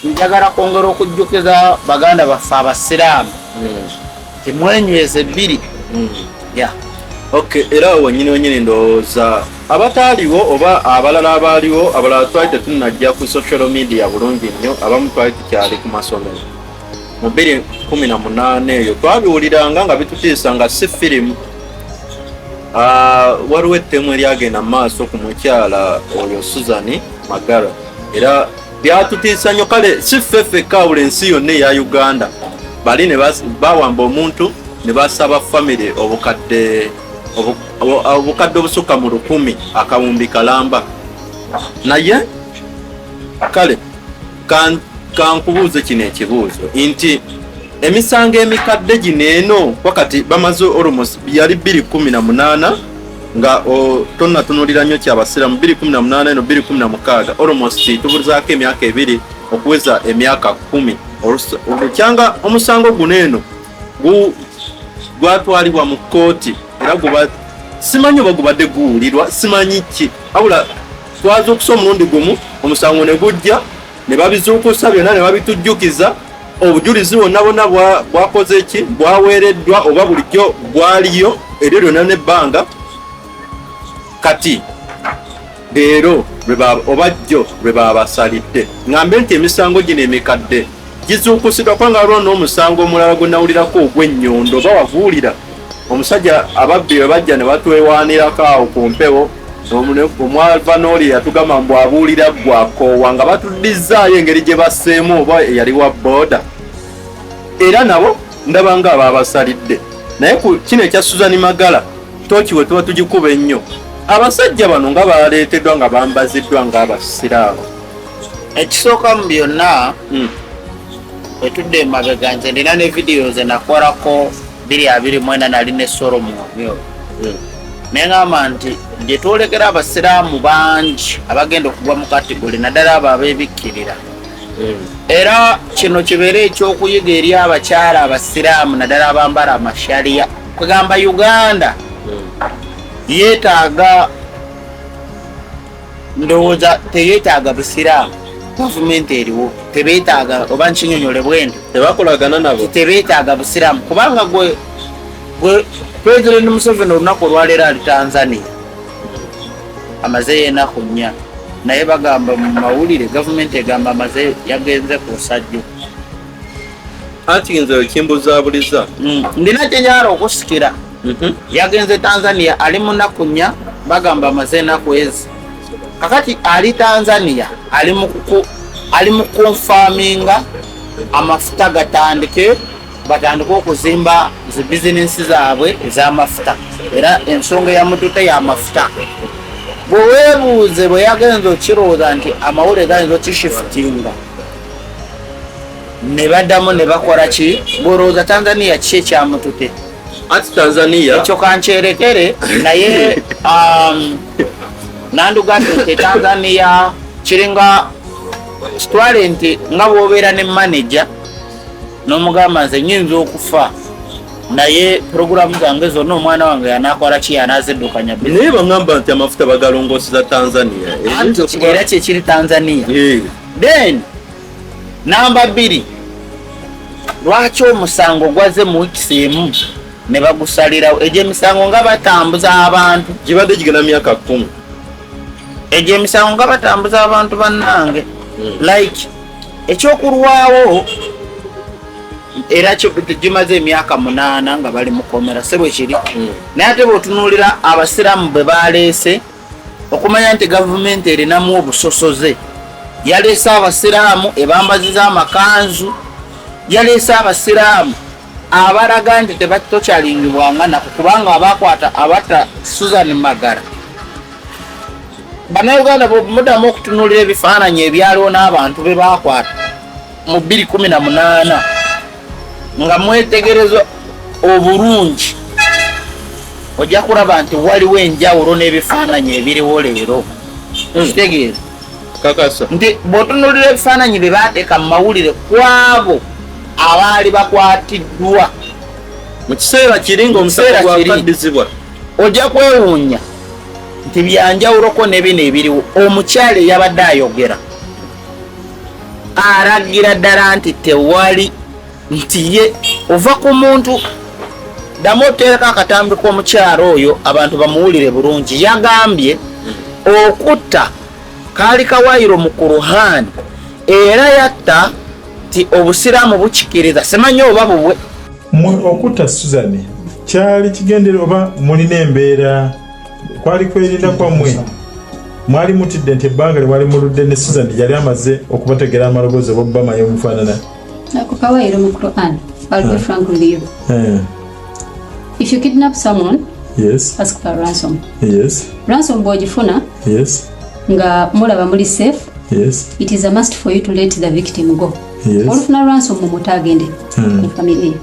njagala kwongera okujjukiza baganda baffe abasiraamu timwenyweze bbiri. Okay, era wenyini ndowooza abataaliwo oba abalala abaaliwo abalala twali tetunajja ku social media bulungi nnyo, abamu twali tukyali ku masomero. Mu 2018 eyo twabiwuliranga nga bitutiisa nga si firimu. Waliwo ettemu eryagenda mu maaso ku mukyala oyo Susan Magara, era byatutiisa nnyo. Kale si ffeffe kaawula ensi yonna eya Uganda bali ne bawamba omuntu ne basaba famire obukadde obusukka mu 100 akawumbi kalamba. Naye kale kankubuuze kino ekibuuzo nti emisango emikadde gino eno wakati bamaze almost yali 2018 nga tonnatunulira nnyo kyabasiramu 2018 eno 2016 almost tubulizaako emyaka 2 okuweza emyaka 10 olukyanga omusango guno eno gwatwalibwa mu kkooti era simanyi oba gubadde guwulirwa simanyi ki, wabula twazuukusa omulundi gumu omusango ne gujja ne babizuukusa byonna ne babitujjukiza obujulizi bwonna bwonna bwakoze ki bwaweereddwa oba bulijjo bwaliyo eryo lyonna n'ebbanga. Kati leero oba jjo lwe babasalidde ngambe nti emisango gino emikadde gizuukusidwa kubanga waliwo n'omusango omulala gwe nawulirako ogw'ennyondo oba waguwulira omusajja ababbi bwe bajja ne batwewaanirako awo ku mpewo omwava n'oli yatugamba mbu abuulira gwakoowa nga batuddizaayo engeri gye basseemu oba eyali wa booda era nabo ndaba nga ababasalidde. Naye ku kino ekya Susan Magala tookiwe tuba tugikuba ennyo, abasajja bano nga baleeteddwa nga bambaziddwa ng'abasiraamu. Ekisooka mu byonna etudde emabega nze ndina ne vidiyo ze nakolako 2024 nali ne Solomon neŋŋamba nti gye twolekera abasiraamu bangi abagenda okugwa mu kategori naddala abo abeebikkirira. Era kino kibeere ekyokuyiga eri abakyala abasiraamu naddala abambala amashaliya. Kugamba Uganda yeetaaga ndowooza teyeetaaga busiraamu, gavumenti eriwo tebeetaaga oba nkinyonyole bwenti tebakolagana nabo tebeetaaga busiraamu kubanga gwe President Museveni olunaku olwaleero ali Tanzania amaze ennaku 4 naye bagamba mu mawulire gavumenti egamba amaze yagenze ku ssajju. Anti nze okimbuzaabuliza ndina kyenyala okusikira yagenze Tanzania ali mu nnaku 4 bagamba amaze ennaku ezi. Kakati ali Tanzania ali mu konfaminga amafuta batandike okuzimba zi bizinesi zaabwe ez'amafuta era ensonga ya mutute y'amafuta. Bwe weebuuze bwe yagenza okirowooza nti amawulire gayinza okishifutinga ne baddamu ne bakola ki bw'olowooza Tanzania ki ekyamutute anti Tanzania ekyo kankyerekere naye nandugate Tanzania kiringa kitwale nti nga bw'obeera ne manager n'omugamba nze nnyinza okufa naye puroguramu zange zonna omwana wange yanaakola ki yanaaziddukanya naye bagamba nti amafuta bagalongooseza Tanzania era kyekiri Tanzania. Then namba 2 lwaki omusango gwaze mu wiiki emu ne bagusalirawo? Egyo emisango nga batambuza abantu gibadde gigenda myaka 10. Egyo emisango nga batambuza abantu bannange like ekyokulwawo era gimaze emyaka 8 nga bali mukomera sebwe kiri. Naye ate bw'otunuulira abasiraamu bwe baleese okumanya nti gavumenti erinamu obusosoze, yaleese abasiraamu ebambaziza amakanzu, yaleese abasiraamu abalaga nti tebatokyalingibwanga naku kubanga abakwata abatta Susan Magara. Bannayuganda muddamu okutunuulira ebifaananyi ebyaliwo n'abantu be bakwata mu 2018 nga mwetegereza obulungi ojja kulaba nti waliwo enjawulo n'ebifaananyi ebiriwo leero. Kitegeeza kakasa nti bw'otunuulira ebifaananyi bye baateeka mu mawulire kwabo abaali bakwatiddwa mu kiseera kiri ng'omusango gwakaddizibwa ojja kwewuunya nti byanjawuloko ne bino ebiriwo. Omukyala eyabadde ayogera aragira ddala nti tewali nti ye ova ku muntu ddamu oteereko akatambi k'omukyalo oyo abantu bamuwulire bulungi. Yagambye okutta kaali kawayiro mu Kuruhani era yatta ti obusiraamu bukikiriza. Simanyi oba bubwe okutta Susan kyali kigendera oba mulina embeera kwali kwerinda kwammwe mwali mutidde nti ebbanga lye muludde ne Susan yali amaze okubategera amaloboozi oba bamanyi omufaanana ako kawayiro mu Quran. I'll be frank with you. If you kidnap someone, yes, ask for ransom. Yes. Ransom bw'ogifuna, yes, nga mulaba muli safe, yes, it is a must for you to let the victim go. Yes. Olufuna ransom mumuta agende ku family.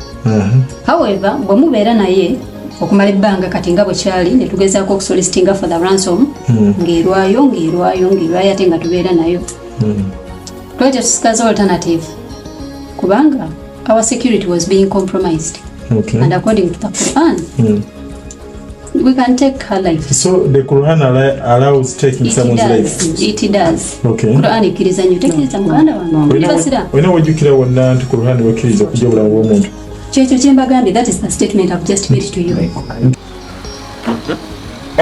However, bwe mubeera naye okumala ebbanga kati nga bwe kyali ne tugezaako okusolicitinga for the ransom ng'erwayo ate nga tubeera nayo. Twajja tusikaza alternative kubanga our security was being compromised. Okay. And according to the Quran, we can take her life. So the Quran allows taking someone's life? It does. Okay. Quran ikkiriza nnyo tekiriza muganda wange. Olina wejjukira wonna nti Quran wekkiriza okujja obulamu bw'omuntu. Kyekyo kye mbagambye, that is the statement I've just made to you.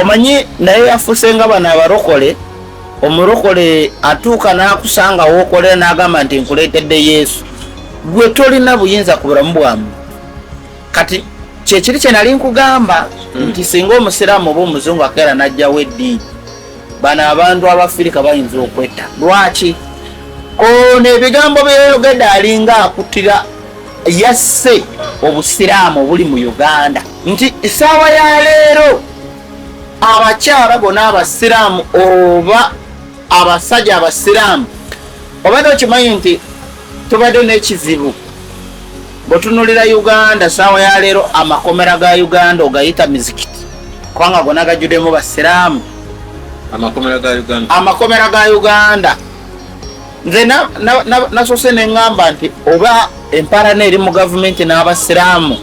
Omanyi naye yafuuse nga bano abarokole, omurokole atuuka n'akusanga w'okolera n'agamba nti nkuleetedde Yesu. Gwe tolina buyinza ku bulamu bwamu. Kati kyekiri kye nali nkugamba nti singa omusiraamu oba omuzungu akeera n'ajjawo eddiini, bano abantu Abafirika bayinza okwetta. Lwaki? Ono ebigambo byeyogedde alinga akuttira yasse obusiraamu obuli mu Uganda nti essaawa ya leero abakyala bonna abasiraamu oba abasajja abasiraamu obadde okimanyi nti tubadde n'ekizibu bwetunulira Uganda ssaawa ya leero amakomera ga Uganda ogayita mizikiti kubanga gonna gajjuddemu basiraamu. Amakomera ga Uganda nze nasoose neŋŋamba nti oba empalana eri mu gavumenti n'abasiraamu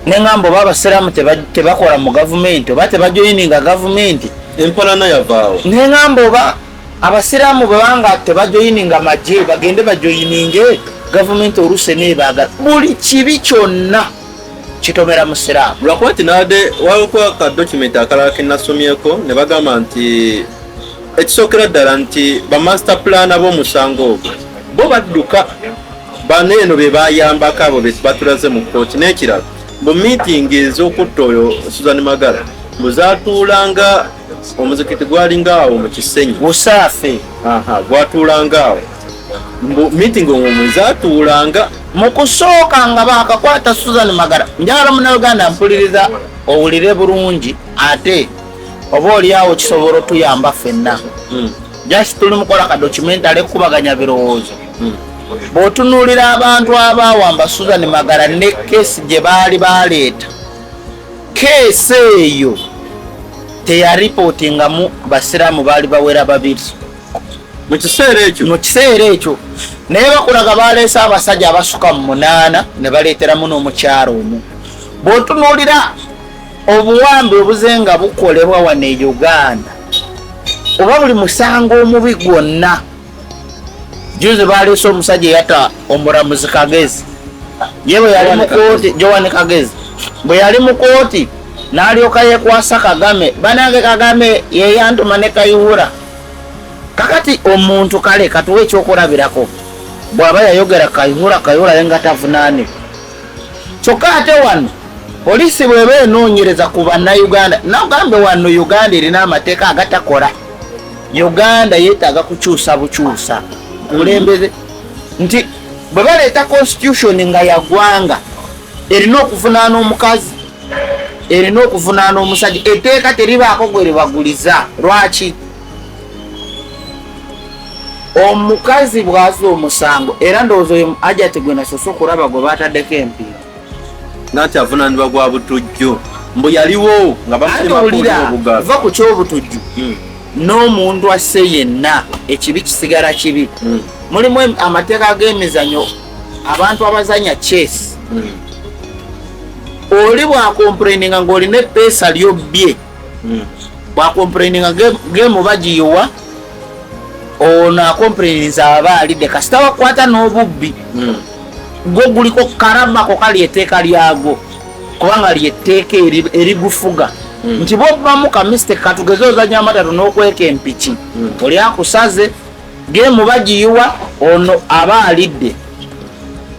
neŋŋamba oba abasiraamu tebakola mu gavumenti oba tebajoyininga gavumenti. Empalana yavaawo. Neŋŋamba oba abasiraamu bwebanga tebajoyininga magye bagende bajoyininge gavumenti oluse nebaagala buli kibi kyonna kitomera musiraamu. Lwakuba nti naade waliko akadokumenti akalala ke nasomyeko ne bagamba nti ekisookera ddala nti bamaster plan ab'omusango ogwo bo badduka bano eno be bayambako abo be batulaze mu kkooti. N'ekirala mu miitingi ez'okutta oyo Susan Magala bwezaatuulanga omuzikiti gwalinga awo mu Kisenyi busaafe gwatuulanga awo mu miitingi omwo mwezaatuulanga mu kusooka nga baakakwata Susan Magala. Njagala munnayuganda mpuliriza owulire bulungi ate oba oliawo kisobola otuyamba ffenna. Just tuli mukola ka documentary kubaganya birowoozo. Bw'otunuulira abantu abaawamba Susan Magala ne keesi gye baali baleeta, keesi eyo teyaripootingamu basiraamu baali bawera 2 mu kiseera ekyo naye bakulaga baleese abasajja abasuka mu 8 ne baleeteramu n'omukyalo omu. Bw'otunuulira obuwambi obuzenga bukolebwa wano e Uganda oba buli musango omubi gwonna. Juzi baleese omusajja eyata omulamuzi Kagezi ye bwe yali mu kooti, Joan Kagezi bwe yali mu kooti n'alyoka yeekwasa Kagame, banange Kagame yeyantuma ne Kayihura. Kakati omuntu kale katuwa ekyokulabirako bw'aba yayogera Kayihura ye nga tavunaanibwa. Kyokka ate wano poliisi bw'eba enoonyereza ku bannayuganda, nagambe wano Uganda erina amateeka agatakola. Uganda yeetaaga kukyusa bukyusa kulembeze nti bwe baleeta constitution nga yaggwanga erina okuvunaana omukazi, erina okuvunaana omusajja, etteeka teribaako gwe libaguliza. Lwaki? Omukazi bw'azza omusango era ndowooza oyo ajati gwe nasoose okulaba gwe baataddeko empiira nati avunaanibwa gwa butujju mbu yaliwo nga bamulimakulibuga va ku kyobutujju n'omuntu asse yenna ekibi kisigala kibi. Mulimu amateeka g'emizanyo abantu abazanya chess. Oli bwakomplaininga ng'olina eppeesa lyobbye, bwakomplaininga gemu bagiyiwa ono akomplaininza aba alidde kasita wakwata n'obubbi gwo guliko karabako kali etteeka lyago kubanga lyetteeka erigufuga nti bwobamu ka mistake katugeze ozanya amatatu n'okweka empiki oli akusaze gemu bagiyiwa ono aba alidde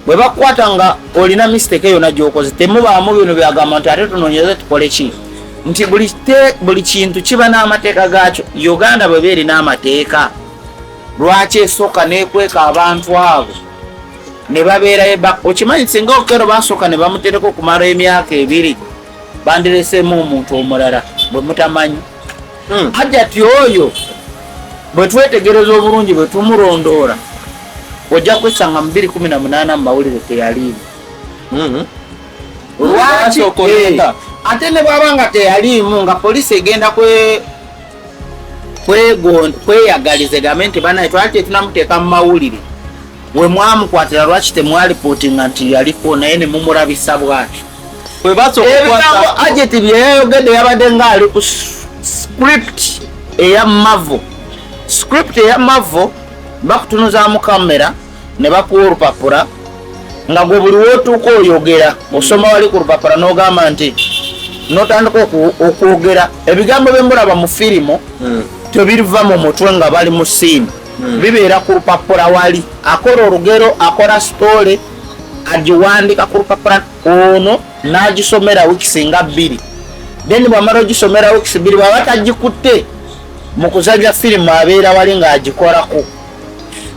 bwe bakwata nga olina mistake yonna gy'okoze temubaamu bino byagamba nti ate tunoonyeze tukole ki nti buli kintu kiba n'amateeka gaakyo. Uganda bwe beerina amateeka lwaki esooka nekweka abantu abo ne babeerayo okimanyi singa okero basooka ne bamutereka okumala emyaka 2 bandireseemu omuntu omulala bwe mutamanyi hajati oyo bwe twetegereza obulungi bwe tumurondoora ojja kwesanga mu 2018 mu mawulire teyaliimu lwaki ate ne bwaba nga teyaliimu nga poliisi egenda kweyagaliza egambe nti banaye twali tetunamuteeka mu mawulire we mwamukwatira lwaki temwalipootinga nti yaliko naye ne mumulabisa bwatyo ebigambo ajeti byeyayogedde yabadde ngaali ku script eya Mavo bakutunuzaamu kamera ne bakuwa olupapula nga gwe buli wootuuka oyogera osoma wali ku lupapula n'ogamba nti n'otandika okwogera ebigambo byemulaba mu firimu tebiriva mu mutwe nga bali mu siini bibeera ku lupapula wali akola olugero akola sitole agiwandika ku lupapula ono n'agisomera wiikisi nga 2 then bwamala ogisomera wiikisi 2 bwaba tagikutte mu kuzajja firimu abeera wali ng'agikolako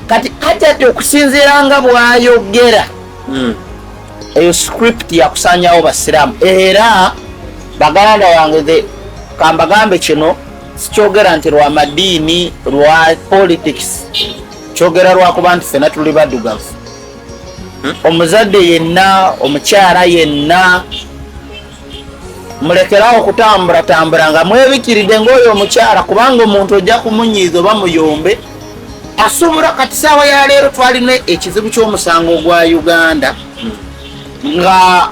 kati ate okusinziira nga bw'ayogera eyo script yakusanyawo basiraamu era baganda wange kambagambe kino sikyogera nti lwa madiini lwa politics kyogera lwakuba nti fena tuli baddugavu omuzadde yenna omukyala yenna mulekerawo kutambula nga mwebikiridde ng'oyo omukyala kubanga omuntu ojja kumunyiiza oba muyombe asobola kati saawa ya leero twalina ekizibu ky'omusango gwa Uganda nga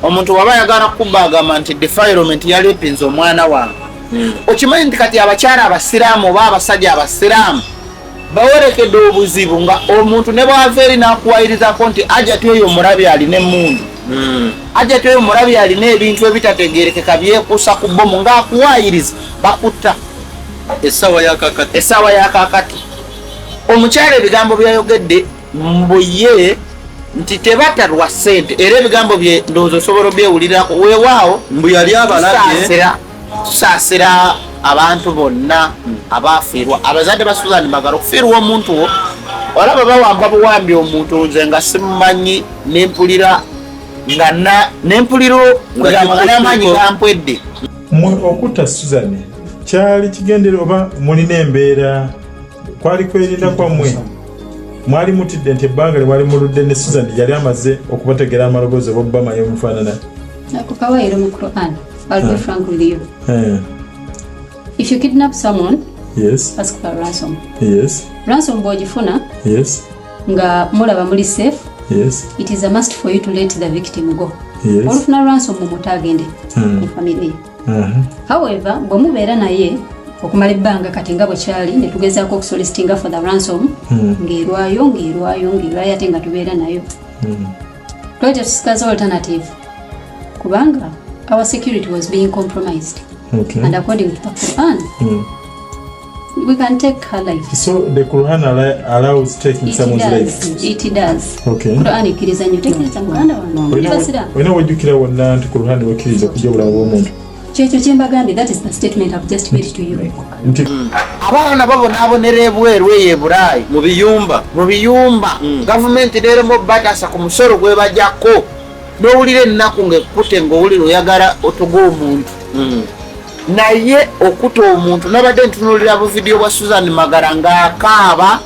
omuntu waba yagala kubagamba nti defilement yalepinze omwana wange okimanyi nti kati abakyala abasiraamu oba abasajja abasiraamu bawerekedde obuzibu nga omuntu ne bwava eri n'akuwayirizako nti ajati oyo omulabi alina emmundu ajati oyo omulabi alina ebintu ebitategerekeka byekuusa ku bbomu ng'akuwayiriza bakutta essaawa yakakati omukyala ebigambo byayogedde mbuye nti tebatalwa ssente era ebigambo bye ndowooza osobola obyewulirako weewaawo mbu yali abalabye tusaasira abantu bonna abaafiirwa abazadde ba Susan Magalo okufiirwa omuntu wo olaba bawamba buwambi omuntu nze nga simumanyi nempulira n'amaanyi gampwedde okutta Susan kyali kigendera oba mulina embeera kwali kwerinda kwammwe mwali mutidde nti ebbanga lye muludde ne Susan yali amaze okubategera amaloboozi oba bamanyi omufaanana kukawayiro mu Quran I'll be frank with you. If you kidnap someone, yes, ask for ransom. Yes. Ransom bw'ogifuna, yes, nga mulaba muli safe, yes, it is a must for you to let the victim go. Yes. Olufuna ransom omuntu agende ku family. However, bwe mubeera naye okumala ebbanga kati nga bwe kyali ne tugezaako okusolicitinga for the ransom ng'erwayo ate nga tubeera nayo. Twajja tusikaza alternative kubanga our security was being compromised. Okay. And according to the Quran, we can take her life. So the Quran allows taking someone's life? It does. Okay. Quran ikkiriza nnyo tekereza muganda wange. Olina wejjukira wonna nti Quran wekkiriza okujja obulamu bw'omuntu. Kyekyo kye mbagambye, that is the statement I've just made to you. Abaana babonaabonera ebweru eyo ebulaayi mu biyumba gavumenti neeremu batasa ku musolo gwe bajjako n'owulira ennaku ng'ekkute ng'owulira oyagala otuga omuntu naye okuta omuntu nabadde ntunuulira buvidiyo bwa Susan Magalo ng'akaaba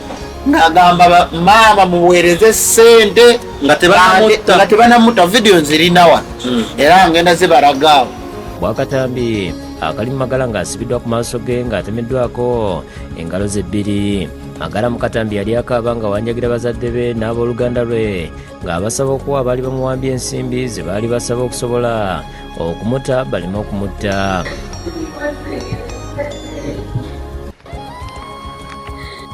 ng'agamba maama muweereze ssente nga tebanamutta vidiyo nzirinawa era ngenda zibaragaawo. Bwakatambi akali Magalo ng'asibiddwa ku maaso ge ng'atemeddwako engalo ze 2. Magalo mu Katambi yali akaaba nga wanjagira bazadde be n'abooluganda lwe ng'abasaba okuwa abaali bamuwambye ensimbi ze baali basaba okusobola okumuta baleme okumutta.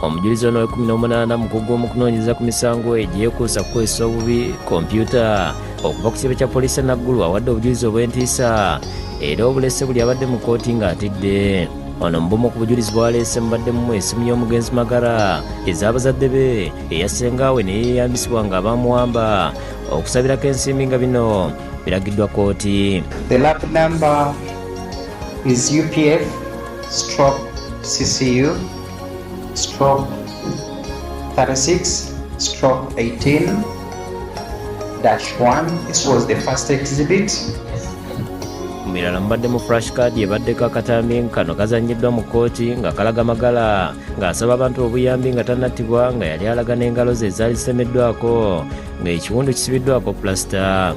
omujulizi ono we-18 mukugu mu kunoonyereza ku misango egyekuusa kukozesa obubi kompyuta okuva ku kibe kya poliisi naggulu awadde obujulizi obw'entiisa era obulese buli abadde mu kooti ng'atidde. Ono mubumu ku bujulizi bwaleese mubaddemu esimu y'omugenzi Magala ez'abazadde be eyasengaawe ne yeeyambisibwa nga bamuwamba okusabirako ensimbi nga bino biragiddwa kooti. The lap number is UPF stroke CCU stroke 36 stroke 18-1. This was the first exhibit. Mirala mbadde mu flashcard ebaddeko akatambi kano kazannyiddwa mu kooti nga kalaga Magala ng'asaba abantu obuyambi nga tannattibwa nga yali alaga n'engalo ze ezaali zisemeddwako ng'ekiwundu kisibiddwako plasita.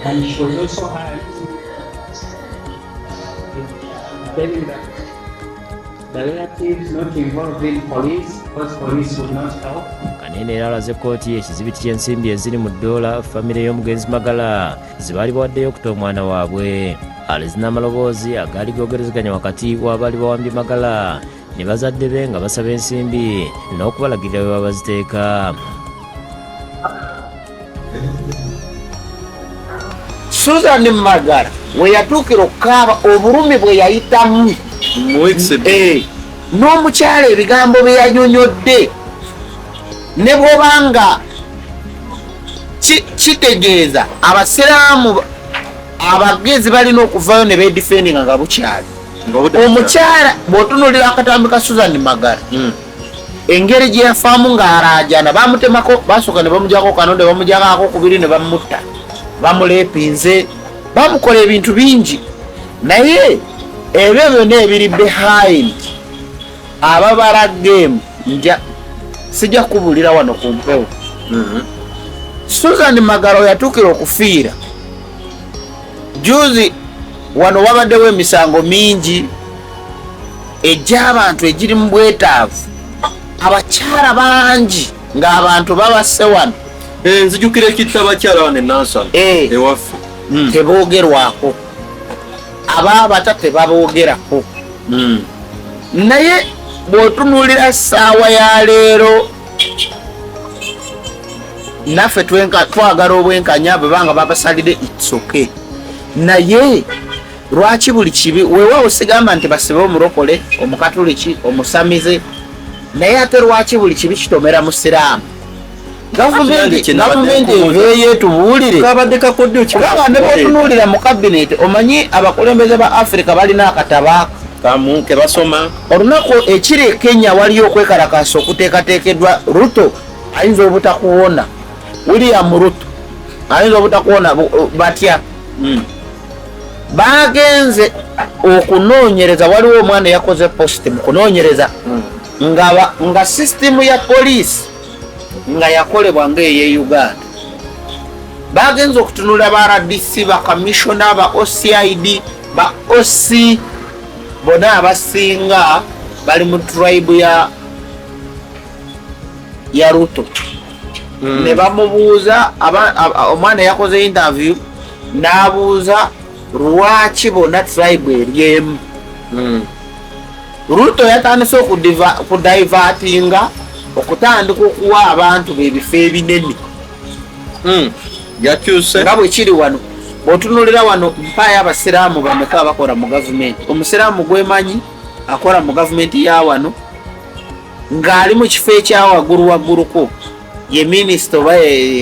And she was also had telling that the relatives not involved in police because police would not help. Kanene era alaze kooti ekizibiti ky'ensimbi eziri mu ddoola famire y'omugenzi Magala zibaali bawaddeyo okuta omwana waabwe. Alezina amaloboozi agaali googerezeganya wakati w'abaali bawambye Magala ne bazadde be nga basaba ensimbi n'okubalagirira we babaziteeka. Susan Magala we yatuukira okukaaba obulumi bwe yayitamu n'omukyala ebigambo bye yanyonyodde ne bw'obanga kitegeeza abasiraamu abagezi balina okuvayo ne beedifendinga nga bukyali. Omukyala bw'otunuulira akatambi ka Susan Magala engeri gye yafaamu ng'araajana bamutemako basooka ne bamugyako kanonde bamugyako kubiri ne bamutta bamuleepinze bamukola ebintu bingi naye ebyo byonna ebiri behind ababala game sijja kubulira wano ku mpewo. Susan Magala yatuukira okufiira juzi wano wabaddewo emisango mingi egy'abantu egiri mu bwetaavu abakyala bangi ng'abantu babasse wano. Nzijukira ekitta abakyala wane Nansana ewaffe teboogerwako abaabata tebaboogerako. Naye bw'otunuulira ssaawa ya leero naffe twagala obwenkanya bwebanga babasalire itsoke naye lwaki buli kibi weewaawo sigamba nti basibe omulokole omukatuliki omusamize naye ate lwaki buli kibi kitomera musiraamu? Gavumenti eveeyo etubuulire kubanga ne bw'otunuulira mu kabineti omanyi abakulembeze ba Africa balina akataba kamu ke basoma olunaku ekiri e Kenya waliyo okwekalakasa okuteekateekeddwa. Ruto ayinza obutakuwona, William Ruto ayinza obutakuwona batya. Bagenze okunoonyereza, waliwo omwana yakoze post mu kunoonyereza nga sisitimu ya poliisi nga yakolebwa ng'eye Uganda. Bagenze okutunula ba RDC, ba commissioner, ba OCID, ba OC bona abasinga bali mu tribe ya Ruto. Ne bamubuuza omwana yakoze interview n'abuuza lwaki bona tribe eryemu. Ruto yatandise okudivertinga okutandika okuwa abantu b'ebifo ebinene yakyuse nga bwe kiri wano. Bw'otunuulira wano mpaayo abasiraamu bameka abakola mu gavumenti. Omusiraamu gwemanyi akola mu gavumenti ya wano ng'ali mu kifo ekyawagguluko ye minisita oba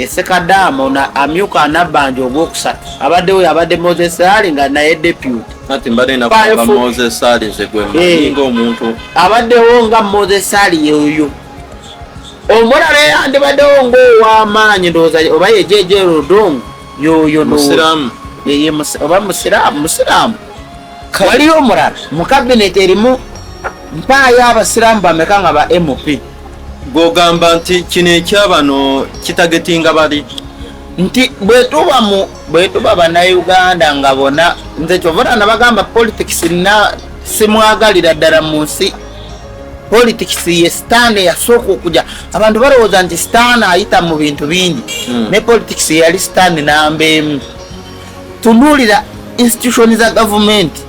sekadaama na amyuka anabbanja ogwokusatu abaddewo abadde Moses Ali nga naye deputy ati mbadde nakuba Moses Ali zegwe omuntu abaddewo nga Moses Ali yoyo omulala yandibaddewo ng'ow'amaanyi ndowooza oba ye Jeje Rodongo yoyo musiraamu oba musiraamu. Waliyo omulala mu kabineti erimu mpaayo abasiraamu bameka nga ba MP. Gogamba nti kino ekyabano kitagetinga bali nti bwetuba bannayuganda nga bona nze kyovota nabagamba politics simwagalira ddala mu nsi. Politics ye sitaani yasooka okujja. Abantu balowooza nti sitaani ayita mu bintu bingi ne politics yali sitaani namba emu. Tunuulira institution za gavumenti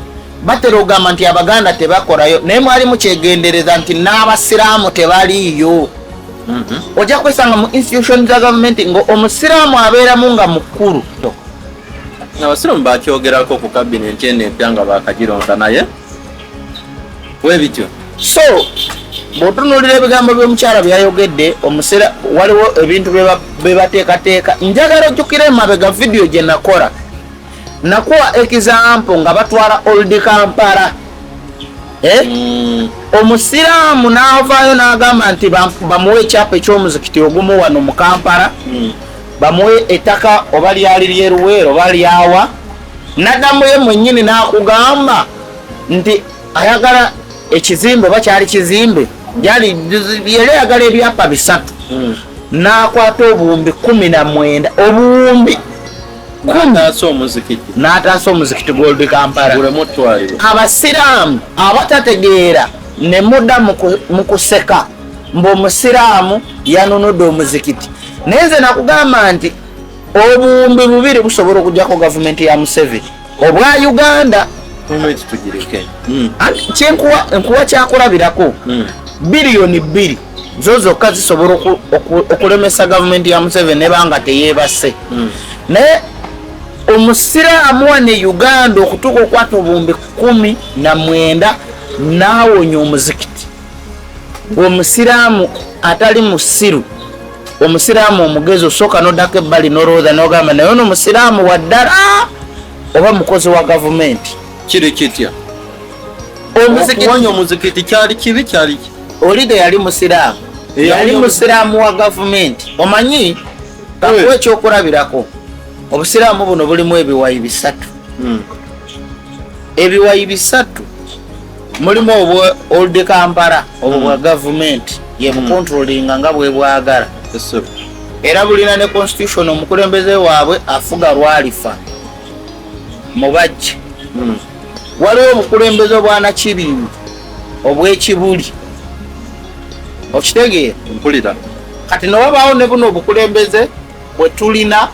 batera okugamba nti abaganda tebakorayo naye mwali mukyegendereza nti n'abasiraamu tebaliiyo. Ojja kwesanga mu institution za gavumenti nga omusiraamu abeeramu nga mukulu. Abasiraamu bakyogerako ku kabineti eno empya nga bakagironda naye webityo. So bw'otunuulira ebigambo by'omukyala byayogedde omusira waliwo ebintu bye bateekateeka. Njagala ojjukira emabega vidiyo gye nakola nakuwa example nga batwala Old Kampala. Omusiraamu n'avaayo n'agamba nti bamuwe ekyapa eky'omuzikiti ogumu wano mu Kampala, bamuwe ettaka oba lyali lyeruweero oba lyawa, n'addamu ye mwennyini n'akugamba nti ayagala ekizimbe oba kyali kizimbe yali ayagala ebyapa 3 n'akwata obuwumbi 19 obuwumbi n'ataasa omuzikiti Old Kampala. Abasiraamu abatategeera ne mudda mu kuseka ng'omusiraamu yanunudde omuzikiti. Naye nze nakugamba nti obuwumbi 2 busobola okugjako gavumenti ya Museveni obwa Uganda. Nkuwa kyakulabirako biliyoni 2 zo zokka zisobola okulemesa gavumenti ya Museveni nebanga teyeebase. Naye omusiraamu wane Uganda okutuuka okwata obuwumbi 19 n'awonya omuzikiti. Omusiraamu atali musiru, omusiraamu omugezi osooka n'oddako ebbali n'olowooza n'ogamba naye ono omusiraamu wa ddala oba mukozi wa gavumenti. Kiri kitya okuwonya omuzikiti kyali kibi kyali ki? Olide yali musiraamu, yali musiraamu wa gavumenti. Omanyi kakuwa ekyokulabirako obusiraamu buno bulimu ebiwayi 3. Ebiwayi 3 mulimu obwa Old Kampala obwo bwa gavumenti ye bukontrolinga nga bwe bwagala, era bulina ne constitution omukulembeze waabwe afuga lwalifa mubajje. Waliwo obukulembeze obwana Kibingu obw'Ekibuli, okitegeera mpulira. Kati nowabaawo ne buno obukulembeze bwe tulina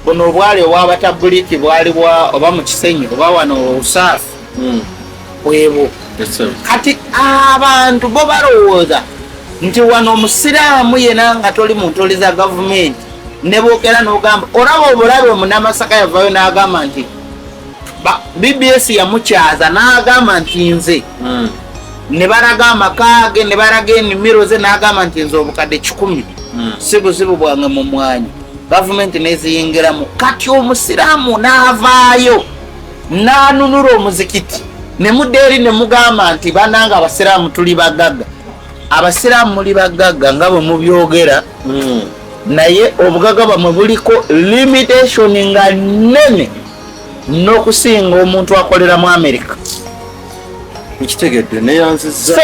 buno obwali obw'abatabuliki bwali oba mu Kisenyi oba wano Usaafu bwebo. Kati abantu bo balowooza nti wano omusiraamu yena nga toli mu ntoli za gavumenti ne bookera n'ogamba olaba obulabe omunamasaka yavaayo n'agamba nti BBS yamukyaza n'agamba nti nze ne balaga amaka ge ne balaga ennimiro ze n'agamba nti nze obukadde 10 si buzibu bwange mu mwanya. Gavumenti neziyingiramu. Kati omusiraamu n'avaayo n'anunula omuzikiti ne mudda eri ne mugamba nti bananga abasiraamu tuli bagagga. Abasiraamu muli bagagga nga bwe mubyogera, naye obugagga bwamwe buliko limitation nga nnene n'okusinga omuntu akolera mu America. Nkitegedde neyanziza.